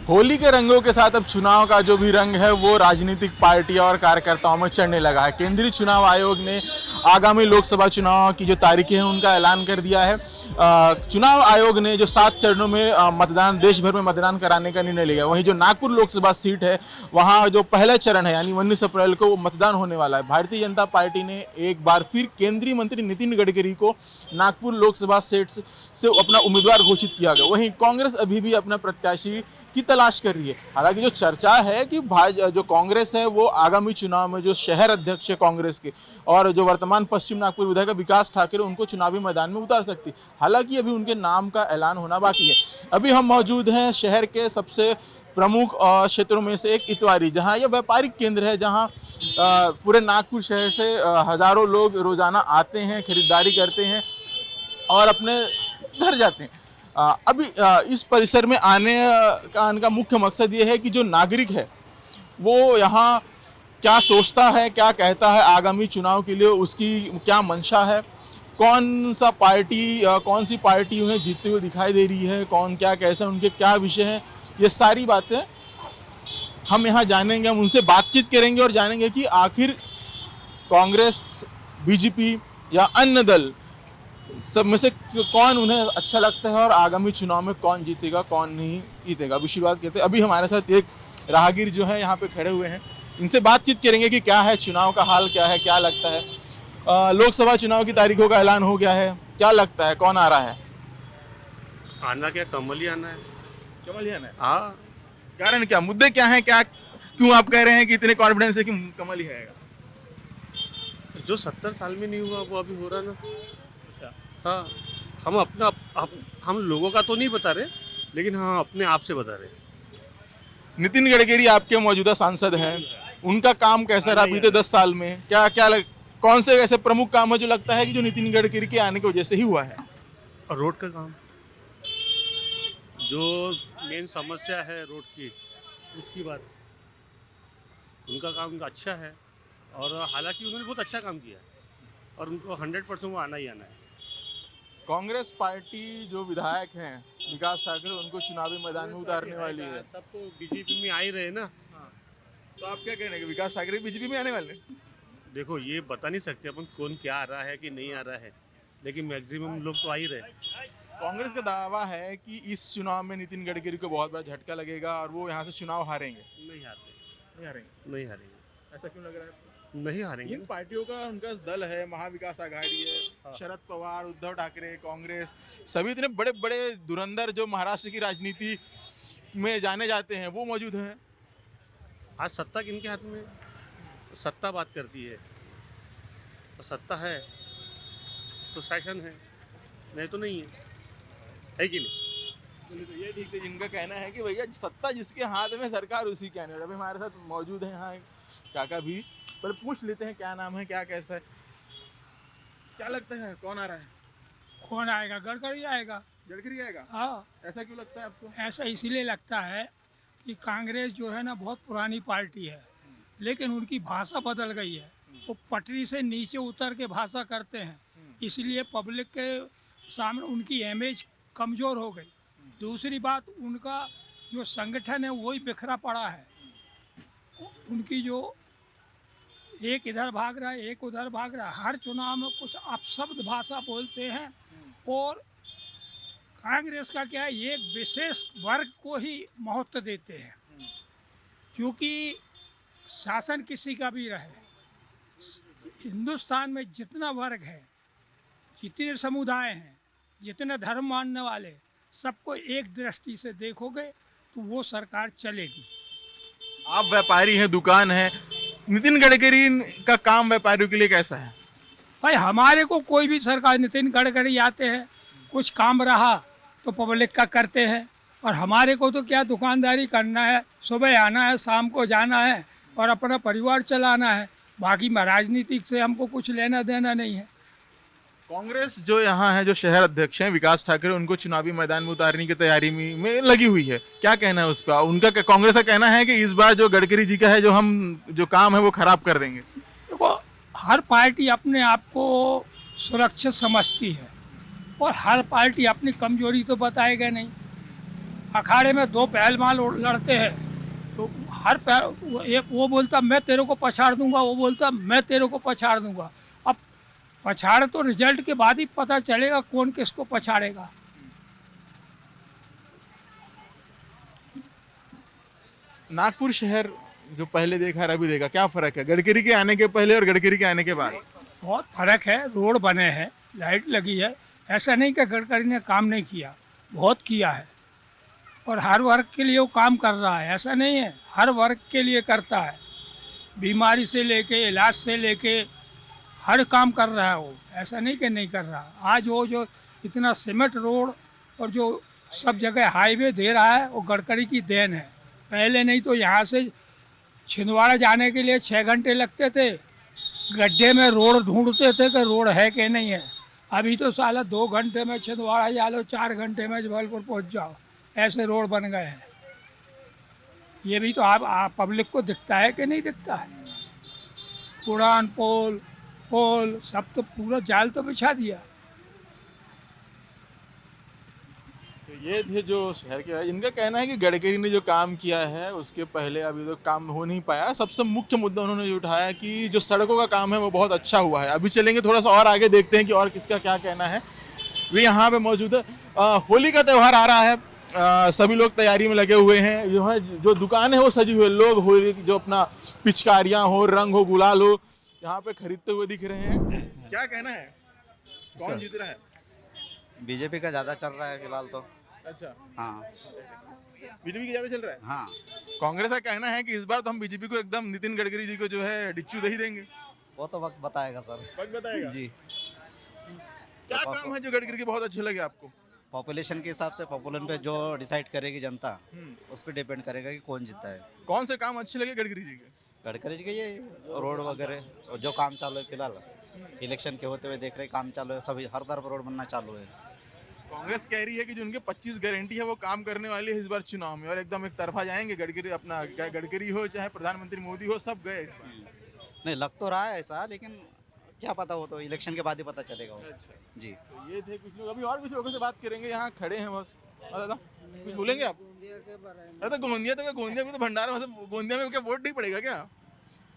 होली के रंगों के साथ अब चुनाव का जो भी रंग है वो राजनीतिक पार्टियों और कार्यकर्ताओं में चढ़ने लगा है। केंद्रीय चुनाव आयोग ने आगामी लोकसभा चुनाव की जो तारीखें हैं उनका ऐलान कर दिया है। चुनाव आयोग ने जो 7 चरणों में मतदान देश भर में मतदान कराने का निर्णय लिया। वहीं जो नागपुर लोकसभा सीट है वहाँ जो पहला चरण है यानी 19 अप्रैल को मतदान होने वाला है। भारतीय जनता पार्टी ने एक बार फिर केंद्रीय मंत्री नितिन गडकरी को नागपुर लोकसभा सीट से अपना उम्मीदवार घोषित किया गया। वहीं कांग्रेस अभी भी अपना प्रत्याशी की तलाश कर रही है। हालांकि जो चर्चा है कि जो कांग्रेस है वो आगामी चुनाव में जो शहर अध्यक्ष है कांग्रेस के और जो वर्तमान पश्चिम नागपुर विधायक विकास ठाकरे उनको चुनावी मैदान में उतार सकती। हालांकि अभी उनके नाम का ऐलान होना बाकी है। अभी हम मौजूद हैं शहर के सबसे प्रमुख क्षेत्रों में से एक इतवारी, जहां यह व्यापारिक केंद्र है, जहां पूरे नागपुर शहर से हजारों लोग रोजाना आते हैं, खरीदारी करते हैं और अपने घर जाते हैं। अभी इस परिसर में आने का मुख्य मकसद ये है कि जो नागरिक है वो यहाँ क्या सोचता है, क्या कहता है आगामी चुनाव के लिए, उसकी क्या मंशा है, कौन सी पार्टी उन्हें जीतते हुए दिखाई दे रही है, कौन क्या कैसा, उनके क्या विषय हैं, ये सारी बातें हम यहाँ जानेंगे। हम उनसे बातचीत करेंगे और जानेंगे कि आखिर कांग्रेस, बीजेपी या अन्य दल सब में से कौन उन्हें अच्छा लगता है और आगामी चुनाव में कौन जीतेगा कौन नहीं जीतेगा। अभी शुरुआत करते हैं। अभी हमारे साथ एक राहगीर जो है यहाँ पे खड़े हुए हैं, इनसे बातचीत करेंगे कि क्या है चुनाव का हाल, क्या है, क्या लगता है। लोकसभा चुनाव की तारीखों का ऐलान हो गया है, क्या लगता है कौन आ रहा है? आना क्या, कमल ही आना है। कमल ही आना है? हाँ। कारण क्या, मुद्दे क्या हैं, क्या क्यों आप कह रहे हैं कि इतने कॉन्फिडेंस है कि कमल ही आएगा? जो 70 साल में नहीं हुआ वो अभी हो रहा ना। अच्छा। हाँ, हम लोगों का तो नहीं बता रहे, लेकिन हाँ अपने आप से बता रहे। नितिन गडकरी आपके मौजूदा सांसद हैं, उनका काम कैसा रहा बीते 10 साल में? कौन से ऐसे प्रमुख काम है जो लगता है कि जो नितिन गडकरी के आने की वजह से ही हुआ है? और रोड का काम, जो मेन समस्या है रोड की, उसकी बात, उनका काम अच्छा है और हालांकि उन्होंने बहुत अच्छा काम किया और उनको 100% वो आना ही आना है। कांग्रेस पार्टी जो विधायक हैं विकास ठाकरे, उनको चुनावी मैदान में उतारने वाली है। सब तो बीजेपी में आ ही रहे ना। तो आप क्या कह रहे हैं कि विकास ठाकरे बीजेपी में आने वाले? देखो ये बता नहीं सकते अपन कौन क्या आ रहा है कि नहीं आ रहा है, लेकिन मैक्सिमम लोग तो आ ही रहे। कांग्रेस का दावा है कि इस चुनाव में नितिन गडकरी को बहुत बड़ा झटका लगेगा और वो यहाँ से चुनाव हारेंगे। नहीं हारते। नहीं हारेंगे? नहीं हारेंगे। ऐसा क्यों लग रहा है? नहीं हारेंगे। इन पार्टियों का उनका दल है, महाविकास आघाड़ी है। हाँ। शरद पवार, उद्धव ठाकरे, कांग्रेस, सभी इतने बड़े बड़े धुरंधर जो महाराष्ट्र की राजनीति में जाने जाते हैं वो मौजूद हैं। आज सत्ता किनके हाथ में? सत्ता बात करती है, और सत्ता है तो शासन है, नहीं तो नहीं है कि नहीं? तो ये ठीक है, जिनका कहना है कि भैया सत्ता जिसके हाथ में सरकार उसी के आने। अभी हमारे साथ मौजूद है यहाँ काका भी, पर पूछ लेते हैं क्या नाम है, क्या कैसा है, क्या लगता है कौन आ रहा है? कौन आएगा? गडकरी आएगा। गडकरी आएगा? हाँ, ऐसा क्यों लगता है आपको? ऐसा इसलिए लगता है कि कांग्रेस जो है ना बहुत पुरानी पार्टी है, लेकिन उनकी भाषा बदल गई है। वो पटरी से नीचे उतर के भाषा करते हैं, इसलिए पब्लिक के सामने उनकी इमेज कमज़ोर हो गई। दूसरी बात, उनका जो संगठन है वही बिखरा पड़ा है। उनकी जो एक इधर भाग रहा है, एक उधर भाग रहा है, हर चुनाव में कुछ अपशब्द भाषा बोलते हैं। और कांग्रेस का क्या है, ये विशेष वर्ग को ही महत्व देते हैं, क्योंकि शासन किसी का भी रहे, हिंदुस्तान में जितना वर्ग है, जितने समुदाय हैं, जितने धर्म मानने वाले, सबको एक दृष्टि से देखोगे तो वो सरकार चलेगी। आप व्यापारी हैं, दुकान है, नितिन गडकरी का काम व्यापारियों के लिए कैसा है? भाई हमारे को कोई भी सरकार, नितिन गडकरी आते हैं, कुछ काम रहा तो पब्लिक का करते हैं, और हमारे को तो क्या दुकानदारी करना है, सुबह आना है, शाम को जाना है और अपना परिवार चलाना है। बाकी में राजनीतिक से हमको कुछ लेना देना नहीं है। कांग्रेस जो यहाँ है, जो शहर अध्यक्ष हैं विकास ठाकरे, उनको चुनावी मैदान में उतारने की तैयारी में लगी हुई है, क्या कहना है उस पर? उनका कांग्रेस का कहना है कि इस बार जो गडकरी जी का है, जो काम है वो खराब कर देंगे। देखो, हर पार्टी अपने आप को सुरक्षित समझती है और हर पार्टी अपनी कमजोरी तो बताएगा नहीं। अखाड़े में दो पहलवान लड़ते हैं, तो हर एक वो बोलता मैं तेरे को पछाड़ दूंगा, वो बोलता मैं तेरे को पछाड़ दूंगा। अब पछाड़ तो रिजल्ट के बाद ही पता चलेगा कौन किसको पछाड़ेगा। नागपुर शहर जो पहले देखा और अभी देखा, क्या फर्क है गडकरी के आने के पहले और गडकरी के आने के बाद? बहुत फर्क है, रोड बने हैं, लाइट लगी है। ऐसा नहीं कि गडकरी ने काम नहीं किया, बहुत किया है, और हर वर्ग के लिए वो काम कर रहा है। ऐसा नहीं है, हर वर्ग के लिए करता है, बीमारी से लेके इलाज से लेके हर काम कर रहा है वो। ऐसा नहीं कि नहीं कर रहा। आज वो जो इतना सीमेंट रोड और जो सब जगह हाईवे दे रहा है वो गडकरी की देन है। पहले नहीं तो यहाँ से छिंदवाड़ा जाने के लिए 6 घंटे लगते थे, गड्ढे में रोड ढूंढते थे कि रोड है कि नहीं है। अभी तो साला 2 घंटे में छिंदवाड़ा जा लो, 4 घंटे में जबलपुर पहुँच जाओ, ऐसे रोड बन गए हैं। ये भी तो आप पब्लिक को दिखता है कि नहीं दिखता है? पुरान पोल सब तो पूरा जाल तो बिछा दिया। तो ये थे जो शहर के, इनका कहना है कि गडकरी ने जो काम किया है उसके पहले अभी तो काम हो नहीं पाया। सबसे मुख्य मुद्दा उन्होंने जो उठाया कि जो सड़कों का काम है वो बहुत अच्छा हुआ है। अभी चलेंगे थोड़ा सा और आगे, देखते हैं कि और किसका क्या कहना है। वे यहाँ पे मौजूद है। होली का त्यौहार आ रहा है, सभी लोग तैयारी में लगे हुए हैं। जो है जो दुकान है वो सजी हुई है, लोग होली जो अपना पिचकारियाँ हो, रंग हो, गुलाल हो, यहाँ पे खरीदते हुए दिख रहे हैं। क्या कहना है, कौन जीत रहा है? बीजेपी का ज्यादा चल रहा है फिलहाल तो। अच्छा, हाँ बीजेपी की ज्यादा चल रहा है। हाँ, कांग्रेस का कहना है कि इस बार तो हम बीजेपी को एकदम नितिन गडकरी जी को जो है डिच्चू दे ही देंगे। वो तो वक्त बताएगा सर। वक्त बताएगा जी। क्या काम है जो गडकरी के बहुत अच्छे लगे आपको? पॉपुलेशन के हिसाब से पॉपुलेशन पे जो डिसाइड करेगी जनता, उस पर डिपेंड करेगा कि कौन जीता है। कौन से काम अच्छे लगे गडकरी जी के? गडकरी जी के ये रोड वगैरह और जो काम चालू है फिलहाल, इलेक्शन के होते हुए देख रहे काम चालू है, सभी हर तरफ रोड बनना चालू है। कांग्रेस कह रही है कि जो उनके 25 गारंटी है वो काम करने वाली है इस बार चुनाव में, और एकदम एक तरफा जाएंगे गडकरी। अपना गडकरी हो चाहे प्रधानमंत्री मोदी हो, सब गए इस बार। नहीं, लग तो रहा है ऐसा, लेकिन क्या पता, हो तो इलेक्शन के बाद ही पता चलेगा वो। जी। तो ये थे कुछ लोग, अभी और कुछ लोगों से बात करेंगे, यहाँ खड़े हैं बस। दादा कुछ बोलेंगे आप? अरे तो गोंदिया में तो भंडारा, मतलब गोंदिया में क्या वोट नहीं पड़ेगा क्या?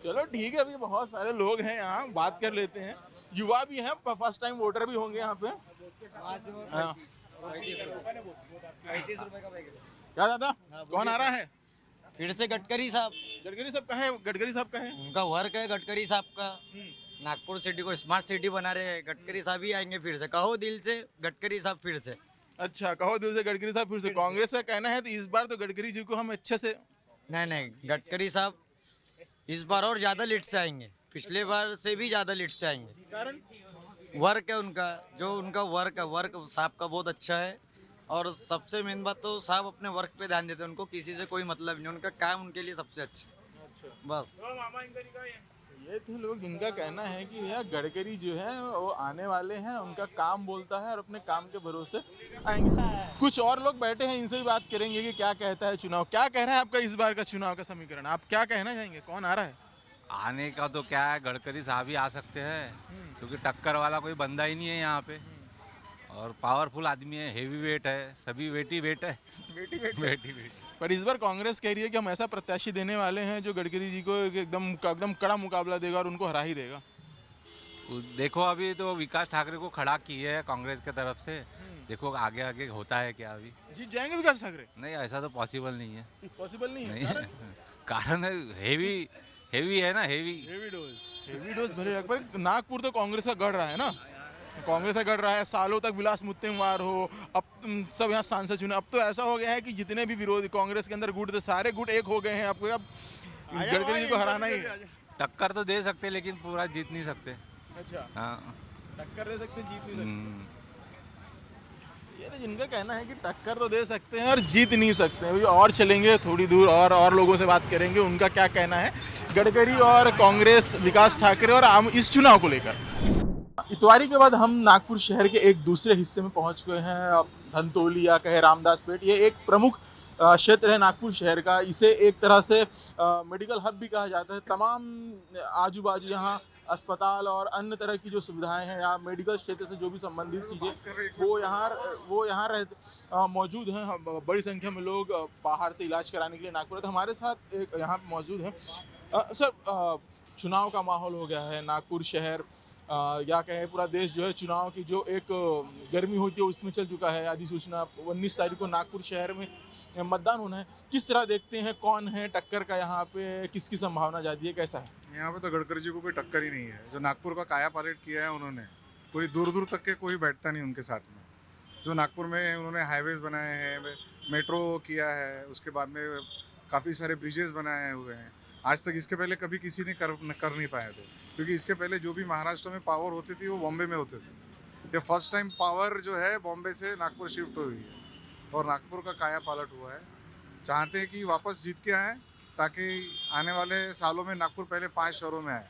चलो ठीक है, अभी बहुत सारे लोग हैं यहाँ, बात कर लेते हैं। युवा भी हैं, फर्स्ट टाइम वोटर भी होंगे यहाँ पे। हाँ। क्या दादा, कौन आ रहा है? फिर से गडकरी साहब। गडकरी साहब का है, गडकरी साहब का है। उनका वर्क है गडकरी साहब का। नागपुर सिटी को स्मार्ट सिटी बना रहे हैं, गडकरी साहब ही आएंगे फिर से। कहो दिल से गडकरी साहब फिर से। अच्छा, कहो दिल से गडकरी साहब फिर से। कांग्रेस का कहना है तो इस बार तो गडकरी जी को हम अच्छे से। नहीं, गडकरी साहब इस बार और ज्यादा लीड से आएंगे, पिछले बार से भी ज्यादा लीड से आएंगे। कारण वर्क है उनका, जो उनका वर्क साहब का बहुत अच्छा है। और सबसे मेन बात तो साहब अपने वर्क पे ध्यान देते हैं, उनको किसी से कोई मतलब नहीं, उनका काम उनके लिए सबसे अच्छा बस। ये थे लोग जिनका कहना है कि यार गडकरी जो है वो आने वाले हैं, उनका काम बोलता है और अपने काम के भरोसे आएंगे। कुछ और लोग बैठे हैं, इनसे भी बात करेंगे कि क्या कहता है चुनाव, क्या कह रहा है आपका इस बार का चुनाव का समीकरण, आप क्या कहना चाहेंगे, कौन आ रहा है? आने का तो क्या है, गडकरी साहब ही आ सकते हैं, क्योंकि टक्कर वाला कोई बंदा ही नहीं है यहाँ पे, और पावरफुल आदमी है, हेवी वेट है, सभी वेट है। बेटी। पर इस बार कांग्रेस कह रही है कि हम ऐसा प्रत्याशी देने वाले हैं जो गडकरी जी को एकदम कड़ा मुकाबला देगा और उनको हरा ही देगा। देखो अभी तो विकास ठाकरे को खड़ा की है कांग्रेस की तरफ से, देखो आगे होता है क्या। अभी जीत जाएंगे विकास ठाकरे? नहीं, ऐसा तो पॉसिबल नहीं है। पॉसिबल नहीं है। नहीं कारण हेवी है ना, हेवी डोज भरे। पर नागपुर तो कांग्रेस का गढ़ रहा है ना, कांग्रेस का गढ़ रहा है सालों तक। विलास मुत्तेमवार हो, अब सब यहाँ सांसद चुने। अब तो ऐसा हो गया है कि जितने भी विरोधी कांग्रेस के अंदर गुट थे, सारे गुट एक हो गए हैं। आपको अब गडकरी जी को हराना ही है। टक्कर तो दे सकते लेकिन पूरा जीत नहीं सकते। अच्छा, हाँ, टक्कर दे सकते, जीत नहीं सकते। ये तो जिनका कहना है कि टक्कर तो दे सकते हैं और जीत नहीं सकते हैं। और चलेंगे थोड़ी दूर और लोगों से बात करेंगे, उनका क्या कहना है गडकरी और कांग्रेस, विकास ठाकरे और आम इस चुनाव को लेकर। इतवारी के बाद हम नागपुर शहर के एक दूसरे हिस्से में पहुंच गए हैं। अब धनतौली या कहे रामदास पेट, ये एक प्रमुख क्षेत्र है नागपुर शहर का। इसे एक तरह से मेडिकल हब भी कहा जाता है। तमाम आजू बाजू यहाँ अस्पताल और अन्य तरह की जो सुविधाएं हैं या मेडिकल क्षेत्र से जो भी संबंधित चीज़ें वो यहाँ मौजूद हैं। बड़ी संख्या में लोग बाहर से इलाज कराने के लिए नागपुर आते हैं। हमारे साथ एक यहाँ पे मौजूद है सर, चुनाव का माहौल हो गया है नागपुर शहर या कहें पूरा देश जो है चुनाव की जो एक गर्मी होती है उसमें चल चुका है। अधिसूचना 19 तारीख को नागपुर शहर में मतदान होना है। किस तरह देखते हैं, कौन है टक्कर का यहाँ पे, किसकी संभावना ज़्यादा है, कैसा है? यहाँ पे तो गडकरी जी को कोई टक्कर ही नहीं है। जो नागपुर का काया पलट किया है उन्होंने, कोई दूर दूर तक के कोई बैठता नहीं उनके साथ में। जो नागपुर में उन्होंने हाईवेज बनाए हैं, मेट्रो किया है, उसके बाद में काफ़ी सारे ब्रिजेस बनाए हुए हैं। आज तक इसके पहले कभी किसी ने कर नहीं पाए थे, क्योंकि इसके पहले जो भी महाराष्ट्र में पावर होती थी वो बॉम्बे में होते थे। ये फर्स्ट टाइम पावर जो है बॉम्बे से नागपुर शिफ्ट हुई है और नागपुर का काया पलट हुआ है। चाहते हैं कि वापस जीत के आएँ ताकि आने वाले सालों में नागपुर पहले 5 शहरों में आए।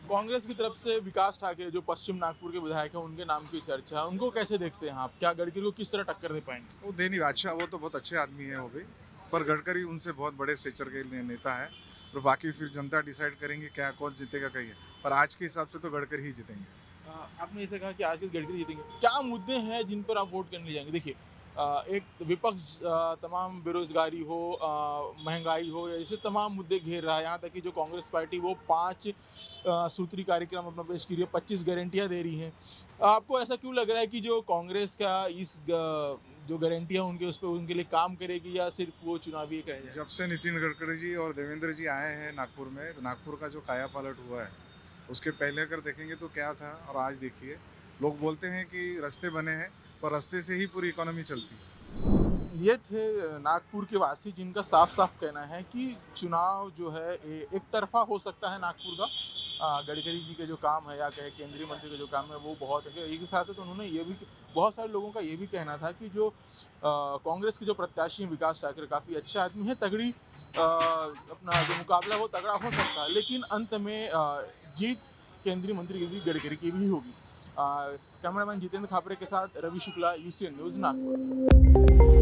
कांग्रेस की तरफ से विकास ठाकरे जो पश्चिम नागपुर के विधायक हैं उनके नाम की चर्चा है, उनको कैसे देखते हैं आप? क्या गडकरी को किस तरह टक्कर दे पाएंगे? वो देनी अच्छा, वो तो बहुत अच्छे आदमी है वो भी, पर गडकरी उनसे बहुत बड़े स्टेचर के नेता है। और बाकी फिर जनता डिसाइड करेंगे क्या कौन जीतेगा कहीं, पर आज के हिसाब से तो गडकरी ही जीतेंगे। आपने इसे कहा कि आज के गडकरी जीतेंगे, क्या मुद्दे हैं जिन पर आप वोट करने जाएंगे? देखिए, एक विपक्ष तमाम बेरोजगारी हो, महंगाई हो, ऐसे तमाम मुद्दे घेर रहा है। यहाँ तक कि जो कांग्रेस पार्टी वो 5 सूत्री कार्यक्रम अपना पेश की रही है, 25 गारंटियाँ दे रही हैं। आपको ऐसा क्यों लग रहा है कि जो कांग्रेस का जो गारंटियाँ उनके उस पर उनके लिए काम करेगी या सिर्फ वो चुनावी एक रह जाए? जब से नितिन गडकरी जी और देवेंद्र जी आए हैं नागपुर में, तो नागपुर का जो काया पलट हुआ है उसके पहले अगर देखेंगे तो क्या था और आज देखिए। लोग बोलते हैं कि रास्ते बने हैं, पर रास्ते से ही पूरी इकोनॉमी चलती है। ये थे नागपुर के वासी जिनका साफ साफ कहना है कि चुनाव जो है एक तरफा हो सकता है नागपुर का। गडकरी जी के जो काम है या कहे केंद्रीय मंत्री का जो काम है वो बहुत है। एक साथ तो उन्होंने ये भी, बहुत सारे लोगों का ये भी कहना था कि जो कांग्रेस के जो प्रत्याशी हैं विकास ठाकरे काफ़ी अच्छे आदमी हैं, तगड़ी अपना जो मुकाबला वो तगड़ा हो सकता है, लेकिन अंत में जीत केंद्रीय मंत्री की गडकरी की भी होगी। कैमरामैन जितेंद्र खापरे के साथ रवि शुक्ला, UCN न्यूज़ नागपुर।